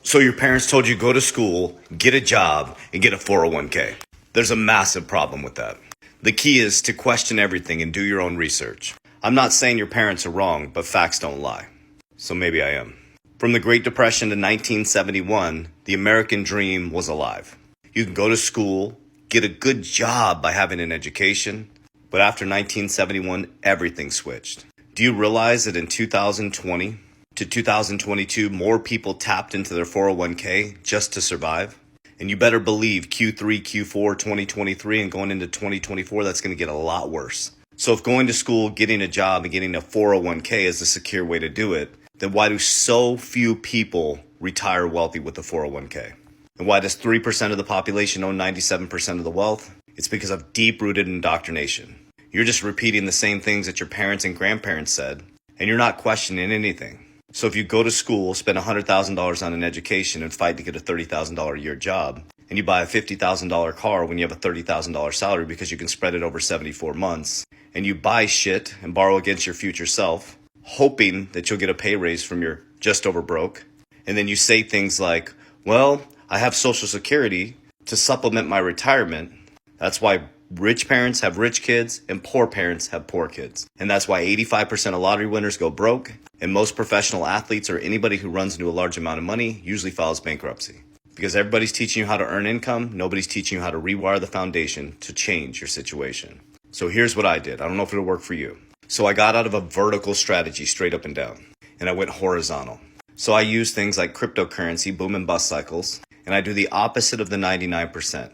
So your parents told you go to school, get a job, and get a 401k. There's a massive problem with that. The key is to question everything and do your own research. I'm not saying your parents are wrong, but facts don't lie. So maybe I am. From the Great Depression to 1971, the American dream was alive. You can go to school, get a good job by having an education, but after 1971, everything switched. Do you realize that in 2020 to 2022, more people tapped into their 401k just to survive? And you better believe Q3, Q4, 2023 and going into 2024, that's going to get a lot worse. So if going to school, getting a job, and getting a 401k is the secure way to do it, then why do so few people retire wealthy with a 401k? And why does 3% of the population own 97% of the wealth? It's because of deep-rooted indoctrination. You're just repeating the same things that your parents and grandparents said, and you're not questioning anything. So if you go to school, spend $100,000 on an education and fight to get a $30,000 a year job, and you buy a $50,000 car when you have a $30,000 salary because you can spread it over 74 months, and you buy shit and borrow against your future self, hoping that you'll get a pay raise from your just over broke, and then you say things like, well, I have Social Security to supplement my retirement. That's why rich parents have rich kids and poor parents have poor kids. And that's why 85% of lottery winners go broke, and most professional athletes or anybody who runs into a large amount of money usually files bankruptcy. Because everybody's teaching you how to earn income, nobody's teaching you how to rewire the foundation to change your situation. So here's what I did. I don't know if it'll work for you. So I got out of a vertical strategy straight up and down, and I went horizontal. So I use things like cryptocurrency, boom and bust cycles, and I do the opposite of the 99%.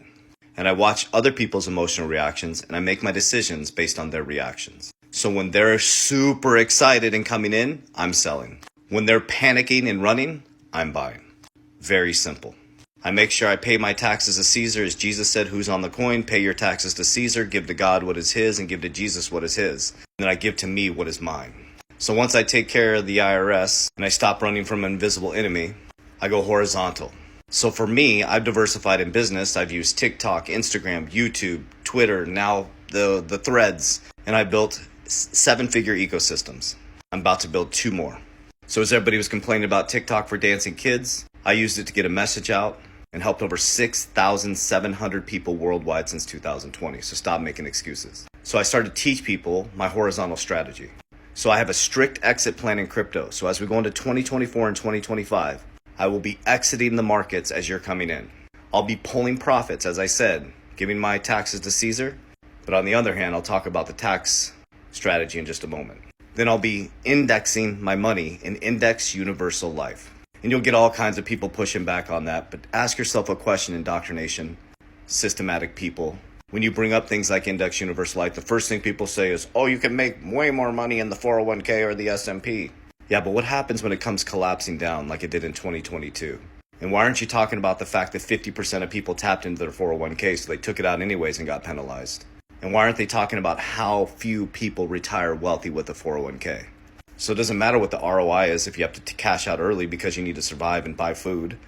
And I watch other people's emotional reactions, and I make my decisions based on their reactions. So when they're super excited and coming in, I'm selling. When they're panicking and running, I'm buying. Very simple. I make sure I pay my taxes to Caesar. As Jesus said, who's on the coin? Pay your taxes to Caesar, give to God what is his, and give to Jesus what is his. And then I give to me what is mine. So once I take care of the IRS and I stop running from an invisible enemy, I go horizontal. So for me, I've diversified in business. I've used TikTok, Instagram, YouTube, Twitter, now the threads, and I built 7-figure ecosystems. I'm about to build 2 more. So as everybody was complaining about TikTok for dancing kids, I used it to get a message out and helped over 6,700 people worldwide since 2020. So stop making excuses. So I started to teach people my horizontal strategy. So I have a strict exit plan in crypto. So as we go into 2024 and 2025, I will be exiting the markets as you're coming in. I'll be pulling profits, as I said, giving my taxes to Caesar. But on the other hand, I'll talk about the tax strategy in just a moment. Then I'll be indexing my money in Index Universal Life. And you'll get all kinds of people pushing back on that. But ask yourself a question, indoctrination, systematic people. When you bring up things like Index Universal Life, the first thing people say is, oh, you can make way more money in the 401k or the S&P. Yeah, but what happens when it comes collapsing down like it did in 2022? And why aren't you talking about the fact that 50% of people tapped into their 401k, so they took it out anyways and got penalized? And why aren't they talking about how few people retire wealthy with a 401k? So it doesn't matter what the ROI is if you have to cash out early because you need to survive and buy food.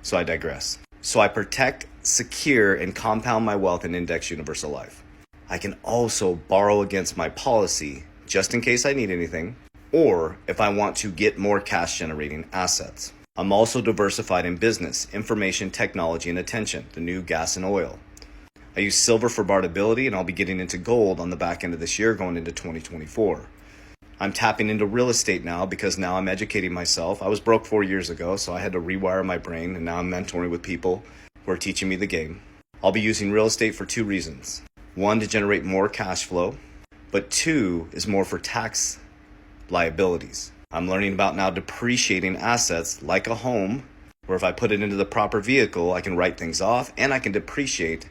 So I digress. So I protect, secure, and compound my wealth in Index Universal Life. I can also borrow against my policy just in case I need anything, or if I want to get more cash generating assets. I'm also diversified in business, information, technology, and attention, the new gas and oil. I use silver for barterability, and I'll be getting into gold on the back end of this year going into 2024. I'm tapping into real estate now because now I'm educating myself. I was broke 4 years ago, so I had to rewire my brain, and now I'm mentoring with people who are teaching me the game. I'll be using real estate for 2 reasons. 1, to generate more cash flow, but 2 is more for tax liabilities. I'm learning about now depreciating assets like a home, where if I put it into the proper vehicle, I can write things off and I can depreciate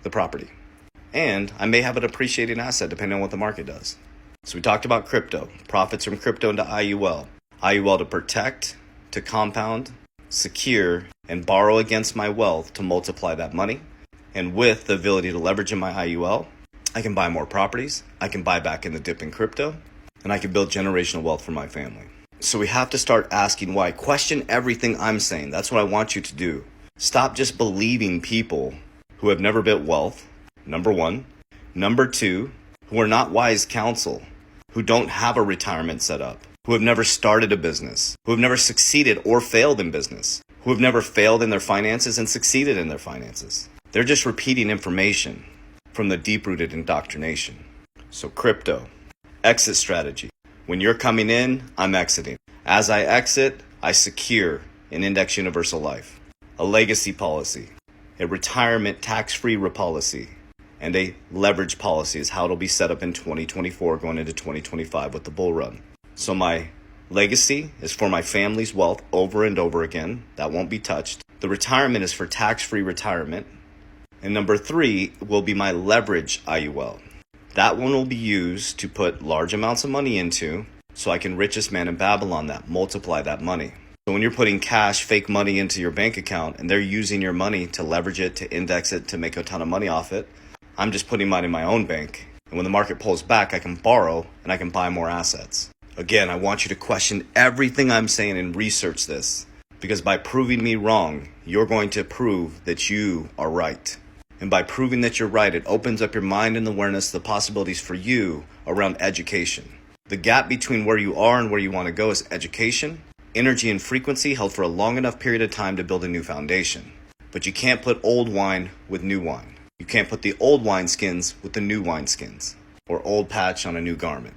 the property. And I may have a depreciating asset depending on what the market does. So we talked about crypto, profits from crypto into IUL. IUL to protect, to compound, secure, and borrow against my wealth to multiply that money. And with the ability to leverage in my IUL, I can buy more properties, I can buy back in the dip in crypto, and I can build generational wealth for my family. So we have to start asking why. Question everything I'm saying. That's what I want you to do. Stop just believing people who have never built wealth, number 1. Number 2, who are not wise counsel, who don't have a retirement set up, who have never started a business, who have never succeeded or failed in business, who have never failed in their finances and succeeded in their finances. They're just repeating information from the deep-rooted indoctrination. So crypto, exit strategy. When you're coming in, I'm exiting. As I exit, I secure an index universal life, a legacy policy, a retirement tax-free policy, and a leverage policy is how it'll be set up in 2024 going into 2025 with the bull run. So my legacy is for my family's wealth over and over again. That won't be touched. The retirement is for tax-free retirement. And number 3 will be my leverage IUL. That one will be used to put large amounts of money into so I can richest man in Babylon that, multiply that money. So when you're putting cash, fake money into your bank account and they're using your money to leverage it, to index it, to make a ton of money off it, I'm just putting mine in my own bank. And when the market pulls back, I can borrow and I can buy more assets. Again, I want you to question everything I'm saying and research this, because by proving me wrong, you're going to prove that you are right. And by proving that you're right, it opens up your mind and awareness, the possibilities for you around education. The gap between where you are and where you want to go is education, energy, and frequency held for a long enough period of time to build a new foundation. But you can't put old wine with new wine. You can't put the old wineskins with the new wineskins, or old patch on a new garment.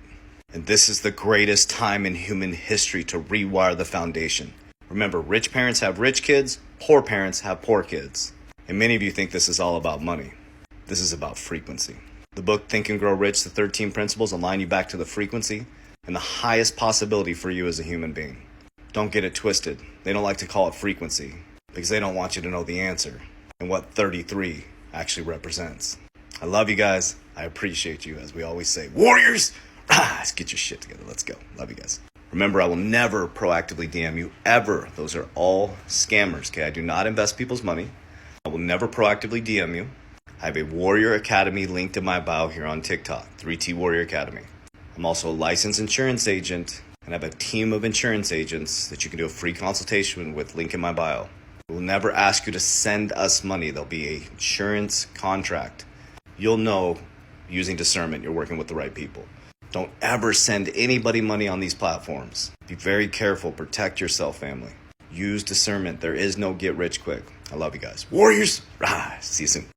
And this is the greatest time in human history to rewire the foundation. Remember, rich parents have rich kids, poor parents have poor kids. And many of you think this is all about money. This is about frequency. The book Think and Grow Rich, the 13 principles align you back to the frequency and the highest possibility for you as a human being. Don't get it twisted. They don't like to call it frequency because they don't want you to know the answer and what 33 actually represents. I love you guys. I appreciate you. As we always say, warriors, let's get your shit together. Let's go. Love you guys. Remember, I will never proactively DM you ever. Those are all scammers. Okay, I do not invest people's money. I will never proactively DM you. I have a Warrior Academy linked in my bio here on TikTok, 3T Warrior Academy. I'm also a licensed insurance agent, and I have a team of insurance agents that you can do a free consultation with, link in my bio. We'll never ask you to send us money. There'll be an insurance contract. You'll know using discernment you're working with the right people. Don't ever send anybody money on these platforms. Be very careful. Protect yourself, family. Use discernment. There is no get rich quick. I love you guys. Warriors! See you soon.